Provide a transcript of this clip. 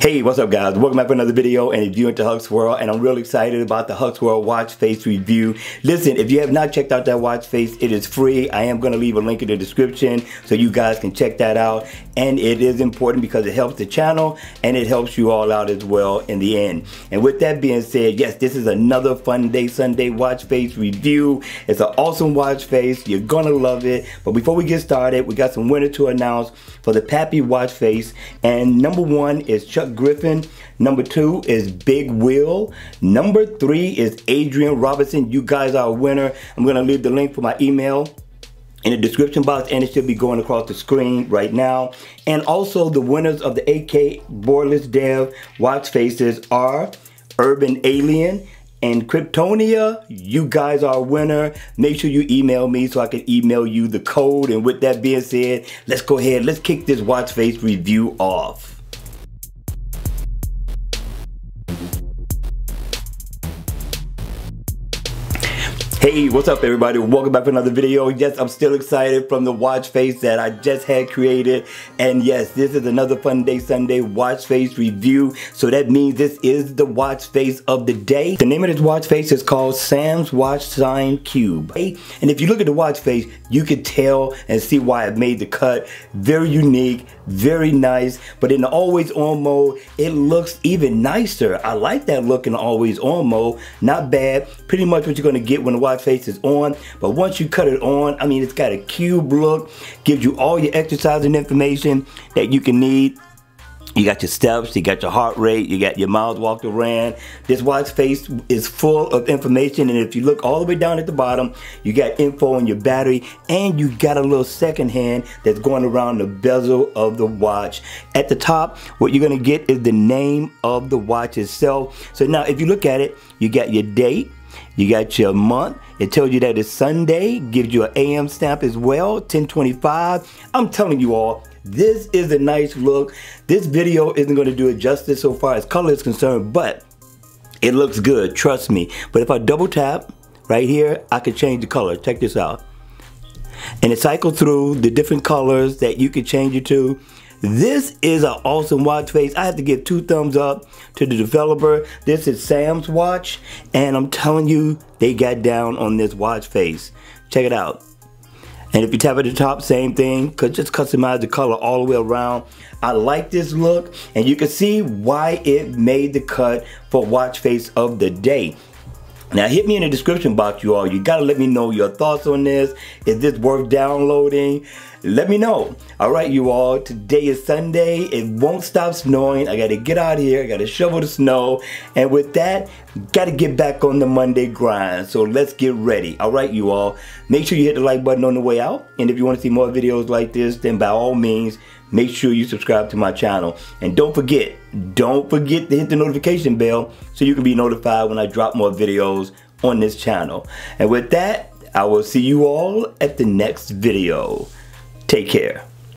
Hey, what's up guys? Welcome back to another video, and if you're into Huck's World, and I'm really excited about the Huck's World watch face review. Listen, if you have not checked out that watch face, it is free. I am going to leave a link in the description so you guys can check that out, and it is important because it helps the channel and it helps you all out as well in the end. And with that being said, yes, this is another Funday Sunday watch face review. It's an awesome watch face. You're gonna love it. But before we get started, we got some winners to announce for the Pappy watch face, and number 1 is Chuck Griffin. Number 2 is Big Will. Number 3 is Adrian Robinson. You guys are a winner. I'm gonna leave the link for my email in the description box, and it should be going across the screen right now. And also the winners of the AK Borderless Dev watch faces are Urban Alien and Kryptonia. You guys are a winner. Make sure you email me so I can email you the code. And with that being said, let's go ahead, let's kick this watch face review off. Hey, what's up everybody? Welcome back to another video. Yes, I'm still excited from the watch face that I just had created. And yes, this is another Funday Sunday watch face review. So that means this is the watch face of the day. The name of this watch face is called SamWatch Sign Cube. And if you look at the watch face, you can tell and see why it made the cut. Very unique, very nice. But in the always on mode, it looks even nicer. I like that look in the always on mode. Not bad. Pretty much what you're gonna get when the watch face is on. But once you cut it on, I mean, it's got a cube look, gives you all your exercising information that you can need. You got your steps, you got your heart rate, you got your miles walked or ran. This watch face is full of information, and if you look all the way down at the bottom, you got info on your battery, and you got a little second hand that's going around the bezel of the watch. At the top, what you're gonna get is the name of the watch itself. So now if you look at it, you got your date, you got your month. It tells you that it's Sunday, gives you an AM stamp as well, 1025. I'm telling you all, this is a nice look. This video isn't going to do it justice so far as color is concerned, but it looks good, trust me. But if I double tap right here, I can change the color. Check this out. And it cycles through the different colors that you can change it to. This is an awesome watch face. I have to give 2 thumbs up to the developer. This is SamWatch, and I'm telling you, they got down on this watch face. Check it out. And if you tap at the top, same thing, just customize the color all the way around. I like this look, and you can see why it made the cut for watch face of the day. Now hit me in the description box, you all. You gotta let me know your thoughts on this. Is this worth downloading? Let me know. Alright you all, today is Sunday. It won't stop snowing. I gotta get out of here. I gotta shovel the snow. And with that, gotta get back on the Monday grind. So let's get ready. Alright you all, make sure you hit the like button on the way out. And if you want to see more videos like this, then by all means, make sure you subscribe to my channel. And don't forget to hit the notification bell so you can be notified when I drop more videos on this channel. And with that, I will see you all at the next video. Take care.